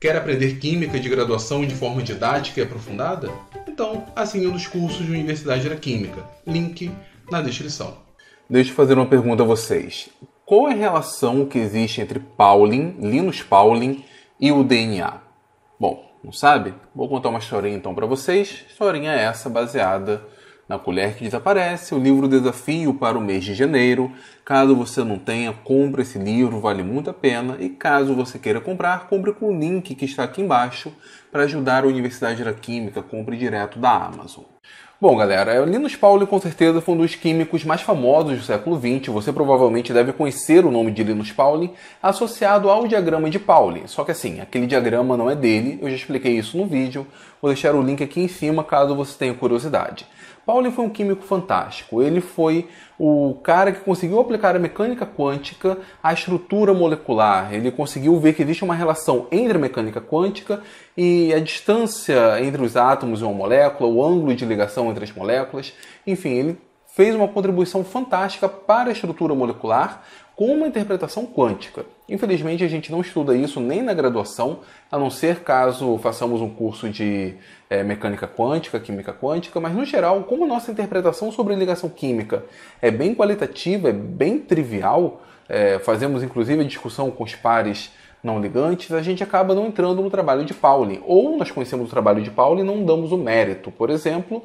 Quer aprender Química de graduação de forma didática e aprofundada? Então, assine um dos cursos de Universidade da Química. Link na descrição. Deixa eu fazer uma pergunta a vocês. Qual é a relação que existe entre Pauling, Linus Pauling e o DNA? Bom, não sabe? Vou contar uma historinha então para vocês. Historinha essa baseada na Colher que Desaparece, o livro Desafio para o mês de janeiro. Caso você não tenha, compre esse livro, vale muito a pena. E caso você queira comprar, compre com o link que está aqui embaixo para ajudar a Universidade da Química, compre direto da Amazon. Bom, galera, Linus Pauling com certeza foi um dos químicos mais famosos do século XX. Você provavelmente deve conhecer o nome de Linus Pauling associado ao diagrama de Pauling. Só que assim, aquele diagrama não é dele, eu já expliquei isso no vídeo. Vou deixar o link aqui em cima caso você tenha curiosidade. Pauling foi um químico fantástico. Ele foi o cara que conseguiu aplicar a mecânica quântica à estrutura molecular. Ele conseguiu ver que existe uma relação entre a mecânica quântica e a distância entre os átomos e uma molécula, o ângulo de ligação entre as moléculas. Enfim, ele fez uma contribuição fantástica para a estrutura molecular com uma interpretação quântica. Infelizmente, a gente não estuda isso nem na graduação, a não ser caso façamos um curso de mecânica quântica, química quântica, mas no geral, como a nossa interpretação sobre ligação química é bem qualitativa, é bem trivial, fazemos inclusive a discussão com os pares não ligantes, a gente acaba não entrando no trabalho de Pauling. Ou nós conhecemos o trabalho de Pauling e não damos o mérito. Por exemplo,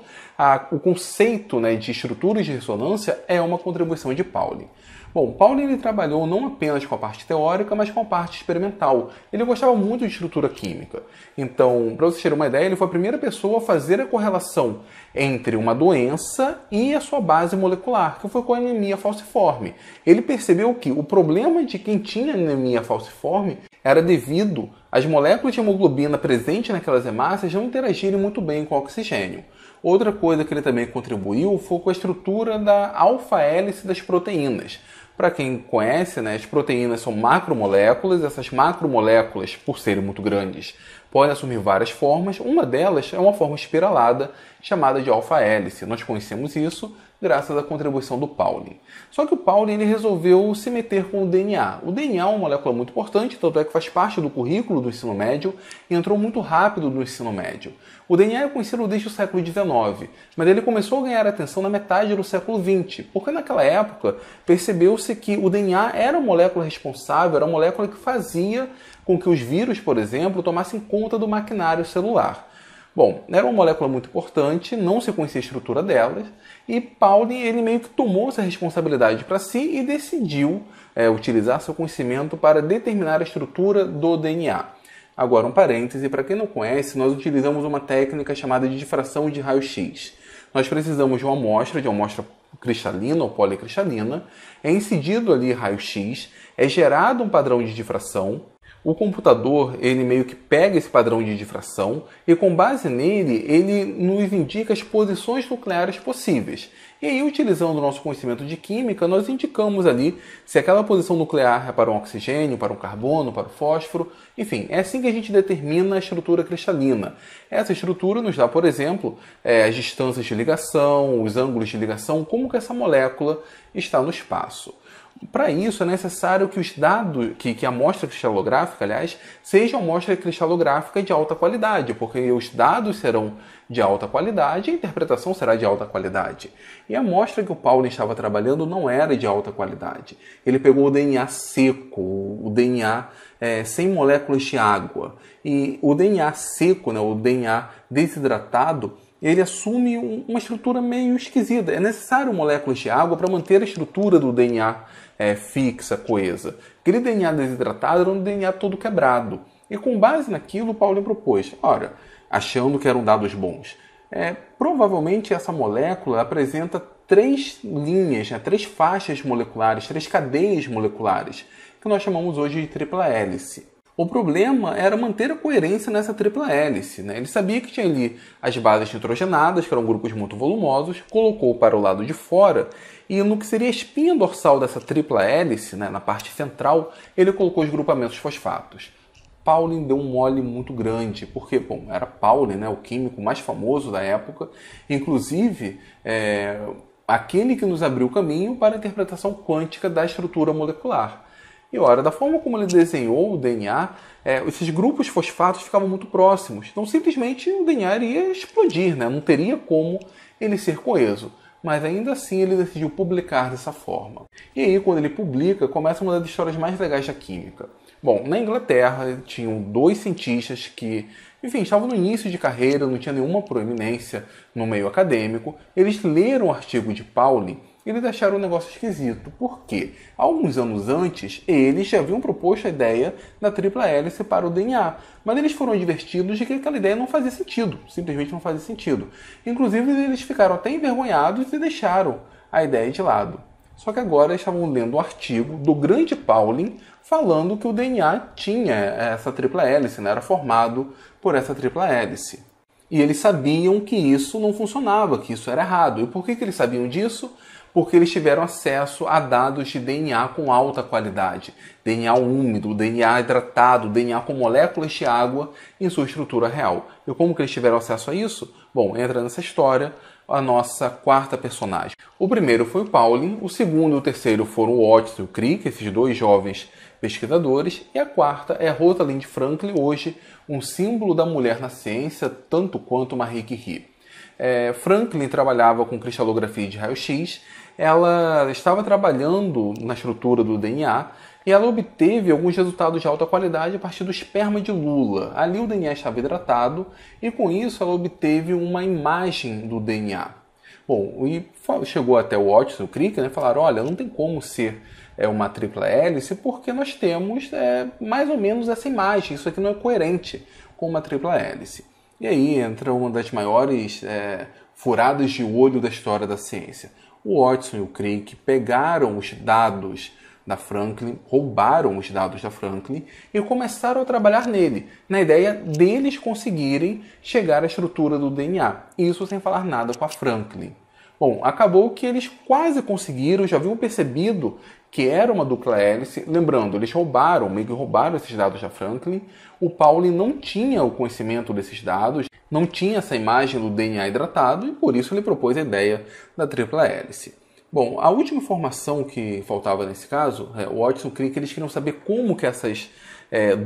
o conceito de estruturas de ressonância é uma contribuição de Pauling. Bom, Pauling ele trabalhou não apenas com a parte teórica, mas com a parte experimental. Ele gostava muito de estrutura química. Então, para vocês terem uma ideia, ele foi a primeira pessoa a fazer a correlação entre uma doença e a sua base molecular, que foi com a anemia falciforme. Ele percebeu que o problema de quem tinha anemia falciforme era devido às moléculas de hemoglobina presentes naquelas hemácias não interagirem muito bem com o oxigênio. Outra coisa que ele também contribuiu foi com a estrutura da alfa-hélice das proteínas. Para quem conhece, as proteínas são macromoléculas. Essas macromoléculas, por serem muito grandes, podem assumir várias formas. Uma delas é uma forma espiralada, chamada de alfa-hélice. Nós conhecemos isso graças à contribuição do Pauling. Só que o Pauling ele resolveu se meter com o DNA. O DNA é uma molécula muito importante, tanto é que faz parte do currículo do ensino médio e entrou muito rápido no ensino médio. O DNA é conhecido desde o século XIX, mas ele começou a ganhar atenção na metade do século XX, porque naquela época percebeu-se que o DNA era a molécula responsável, era a molécula que fazia com que os vírus, por exemplo, tomassem conta do maquinário celular. Bom, era uma molécula muito importante, não se conhecia a estrutura delas, e Pauling ele meio que tomou essa responsabilidade para si e decidiu utilizar seu conhecimento para determinar a estrutura do DNA. Agora, um parêntese, para quem não conhece, nós utilizamos uma técnica chamada de difração de raio-x. Nós precisamos de uma amostra cristalina ou policristalina, é incidido ali raio-x, é gerado um padrão de difração. O computador, ele meio que pega esse padrão de difração e com base nele, ele nos indica as posições nucleares possíveis. E aí, utilizando o nosso conhecimento de química, nós indicamos ali se aquela posição nuclear é para um oxigênio, para um carbono, para o fósforo. Enfim, é assim que a gente determina a estrutura cristalina. Essa estrutura nos dá, por exemplo, as distâncias de ligação, os ângulos de ligação, como que essa molécula está no espaço. Para isso é necessário que os dados, que a amostra cristalográfica, aliás, seja uma amostra cristalográfica de alta qualidade, porque os dados serão de alta qualidade e a interpretação será de alta qualidade. E a amostra que o Pauling estava trabalhando não era de alta qualidade. Ele pegou o DNA seco, o DNA sem moléculas de água. E o DNA seco, o DNA desidratado, ele assume uma estrutura meio esquisita. É necessário moléculas de água para manter a estrutura do DNA fixa, coesa. Aquele DNA desidratado era um DNA todo quebrado. E com base naquilo, Pauling propôs, ora, achando que eram dados bons, provavelmente essa molécula apresenta 3 linhas, 3 faixas moleculares, 3 cadeias moleculares, que nós chamamos hoje de tripla hélice. O problema era manter a coerência nessa tripla hélice. Ele sabia que tinha ali as bases nitrogenadas, que eram grupos muito volumosos, colocou para o lado de fora e no que seria a espinha dorsal dessa tripla hélice, na parte central, ele colocou os grupamentos fosfatos. Pauling deu um mole muito grande, porque, era Pauling, o químico mais famoso da época, inclusive aquele que nos abriu o caminho para a interpretação quântica da estrutura molecular. E ora, da forma como ele desenhou o DNA, esses grupos fosfatos ficavam muito próximos. Então, simplesmente, o DNA iria explodir, né? Não teria como ele ser coeso. Mas ainda assim ele decidiu publicar dessa forma. E aí, quando ele publica, começa uma das histórias mais legais da química. Bom, na Inglaterra tinham 2 cientistas que, enfim, estavam no início de carreira, não tinha nenhuma proeminência no meio acadêmico. Eles leram o artigo de Pauling e eles acharam um negócio esquisito. Por quê? Alguns anos antes, eles já haviam proposto a ideia da tripla hélice para o DNA. Mas eles foram advertidos de que aquela ideia não fazia sentido. Simplesmente não fazia sentido. Inclusive, eles ficaram até envergonhados e deixaram a ideia de lado. Só que agora eles estavam lendo um artigo do grande Pauling falando que o DNA tinha essa tripla hélice, né? Era formado por essa tripla hélice. E eles sabiam que isso não funcionava, que isso era errado. E por que eles sabiam disso? Porque eles tiveram acesso a dados de DNA com alta qualidade. DNA úmido, DNA hidratado, DNA com moléculas de água em sua estrutura real. E como que eles tiveram acesso a isso? Bom, entra nessa história a nossa quarta personagem. O primeiro foi o Pauling, o segundo e o terceiro foram o Watson e o Crick, esses 2 jovens pesquisadores, e a quarta é Rosalind Franklin, hoje um símbolo da mulher na ciência, tanto quanto Marie Curie. Franklin trabalhava com cristalografia de raio-x, ela estava trabalhando na estrutura do DNA e ela obteve alguns resultados de alta qualidade a partir do esperma de lula. Ali o DNA estava hidratado e com isso ela obteve uma imagem do DNA. Bom, e chegou até o Watson e o Crick, né, falaram, olha, não tem como ser uma tripla hélice porque nós temos mais ou menos essa imagem, isso aqui não é coerente com uma tripla hélice. E aí entra uma das maiores furadas de olho da história da ciência. O Watson e o Crick pegaram os dados da Franklin, roubaram os dados da Franklin e começaram a trabalhar nele, na ideia deles conseguirem chegar à estrutura do DNA. Isso sem falar nada com a Franklin. Bom, acabou que eles quase conseguiram, já haviam percebido que era uma dupla hélice. Lembrando, eles meio que roubaram esses dados da Franklin. O Pauling não tinha o conhecimento desses dados, não tinha essa imagem do DNA hidratado e por isso ele propôs a ideia da tripla hélice. Bom, a última informação que faltava nesse caso, o Watson e o Crick, eles queriam saber como que essas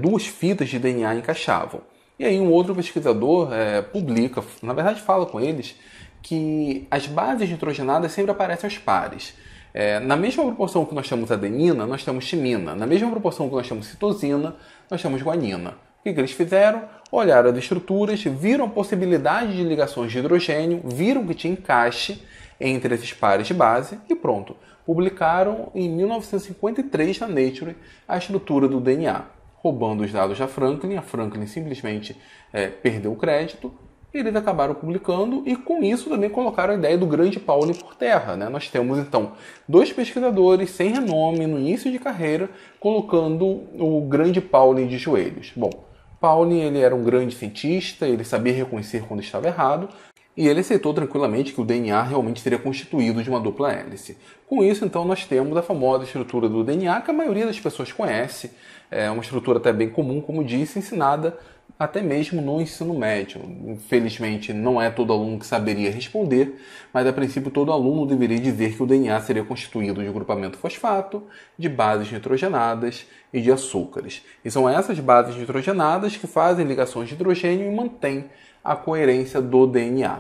2 fitas de DNA encaixavam. E aí um outro pesquisador publica, na verdade fala com eles, que as bases nitrogenadas sempre aparecem aos pares. Na mesma proporção que nós temos adenina, nós temos timina. Na mesma proporção que nós temos citosina, nós temos guanina. O que eles fizeram? Olharam as estruturas, viram a possibilidade de ligações de hidrogênio, viram que tinha encaixe entre esses pares de base e pronto. Publicaram em 1953 na Nature a estrutura do DNA. Roubando os dados da Franklin, a Franklin simplesmente perdeu o crédito. Eles acabaram publicando e com isso também colocaram a ideia do grande Pauling por terra, né? Nós temos então 2 pesquisadores sem renome no início de carreira colocando o grande Pauling de joelhos. Bom, Pauling ele era um grande cientista, ele sabia reconhecer quando estava errado e ele aceitou tranquilamente que o DNA realmente seria constituído de uma dupla hélice. Com isso, então, nós temos a famosa estrutura do DNA que a maioria das pessoas conhece, é uma estrutura até bem comum, como disse, ensinada até mesmo no ensino médio. Infelizmente, não é todo aluno que saberia responder, mas a princípio todo aluno deveria dizer que o DNA seria constituído de grupamento fosfato, de bases nitrogenadas e de açúcares. E são essas bases nitrogenadas que fazem ligações de hidrogênio e mantêm a coerência do DNA.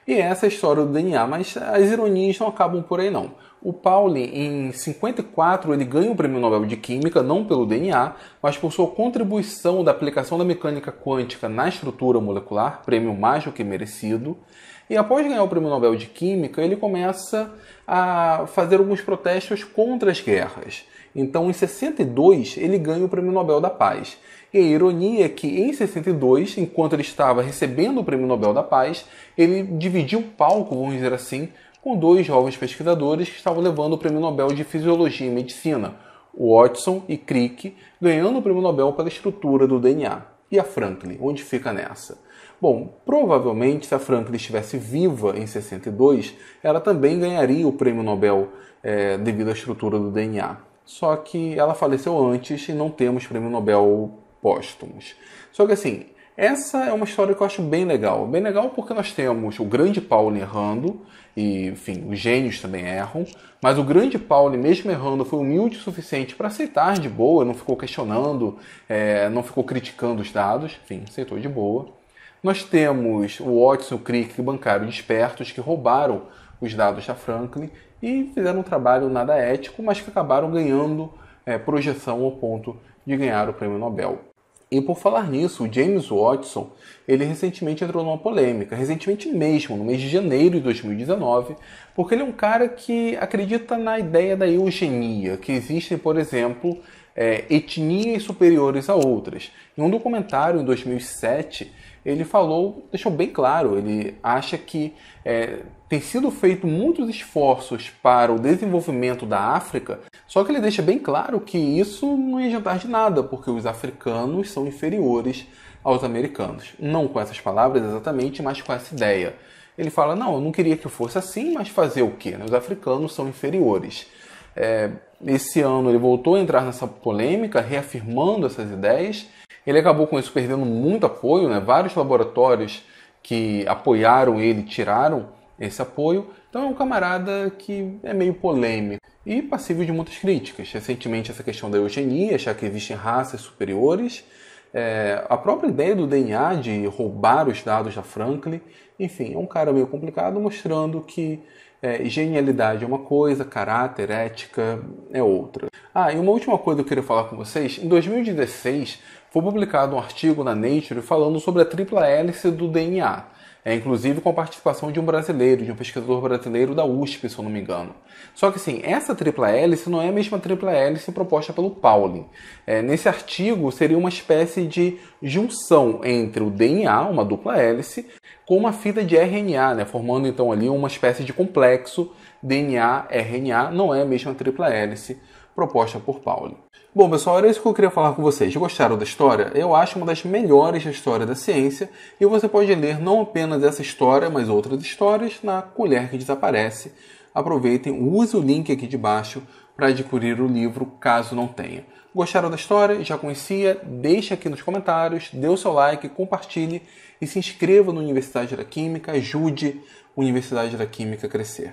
E essa é a história do DNA, mas as ironias não acabam por aí não. O Pauling, em 54, ele ganha o Prêmio Nobel de Química, não pelo DNA, mas por sua contribuição da aplicação da mecânica quântica na estrutura molecular, prêmio mais do que merecido. E após ganhar o Prêmio Nobel de Química, ele começa a fazer alguns protestos contra as guerras. Então, em 62, ele ganha o Prêmio Nobel da Paz. E a ironia é que, em 62, enquanto ele estava recebendo o Prêmio Nobel da Paz, ele dividiu o palco, vamos dizer assim, com 2 jovens pesquisadores que estavam levando o Prêmio Nobel de Fisiologia e Medicina, o Watson e Crick, ganhando o Prêmio Nobel pela estrutura do DNA. E a Franklin, onde fica nessa? Bom, provavelmente, se a Franklin estivesse viva em 62, ela também ganharia o Prêmio Nobel devido à estrutura do DNA. Só que ela faleceu antes e não temos Prêmio Nobel póstumos. Só que assim, Essa é uma história que eu acho bem legal. Bem legal porque nós temos o grande Pauling errando, e, enfim, os gênios também erram, mas o grande Pauling, mesmo errando, foi humilde o suficiente para aceitar de boa, não ficou questionando, não ficou criticando os dados, enfim, aceitou de boa. Nós temos o Watson e o Crick, que bancaram de espertos, que roubaram os dados da Franklin e fizeram um trabalho nada ético, mas que acabaram ganhando projeção ao ponto de ganhar o prêmio Nobel. E por falar nisso, o James Watson, ele recentemente entrou numa polêmica, recentemente mesmo, no mês de janeiro de 2019, porque ele é um cara que acredita na ideia da eugenia, que existem, por exemplo, etnias superiores a outras. Em um documentário, em 2007, ele deixou bem claro, ele acha que tem sido feito muitos esforços para o desenvolvimento da África, só que ele deixa bem claro que isso não ia adiantar de nada, porque os africanos são inferiores aos americanos. Não com essas palavras exatamente, mas com essa ideia. Ele fala, não, eu não queria que fosse assim, mas fazer o quê? Os africanos são inferiores. Esse ano ele voltou a entrar nessa polêmica, reafirmando essas ideias. Ele acabou com isso perdendo muito apoio, né? Vários laboratórios que apoiaram ele tiraram esse apoio. Então é um camarada que é meio polêmico e passível de muitas críticas. Recentemente essa questão da eugenia, achar que existem raças superiores, a própria ideia do DNA de roubar os dados da Franklin, enfim, é um cara meio complicado, mostrando que genialidade é uma coisa, caráter, ética é outra. E uma última coisa que eu queria falar com vocês, em 2016 foi publicado um artigo na Nature falando sobre a tripla hélice do DNA. Inclusive com a participação de um brasileiro, de um pesquisador brasileiro da USP, se eu não me engano. Só que assim, essa tripla hélice não é a mesma tripla hélice proposta pelo Pauling. Nesse artigo seria uma espécie de junção entre o DNA, uma dupla hélice, com uma fita de RNA, né? Formando então ali uma espécie de complexo DNA-RNA, não é a mesma tripla hélice proposta por Pauling. Bom, pessoal, era isso que eu queria falar com vocês. Gostaram da história? Eu acho uma das melhores da história da ciência e você pode ler não apenas essa história, mas outras histórias na Colher que Desaparece. Aproveitem, use o link aqui de baixo para adquirir o livro, caso não tenha. Gostaram da história? Já conhecia? Deixe aqui nos comentários, dê o seu like, compartilhe e se inscreva no Universidade da Química, ajude a Universidade da Química a crescer.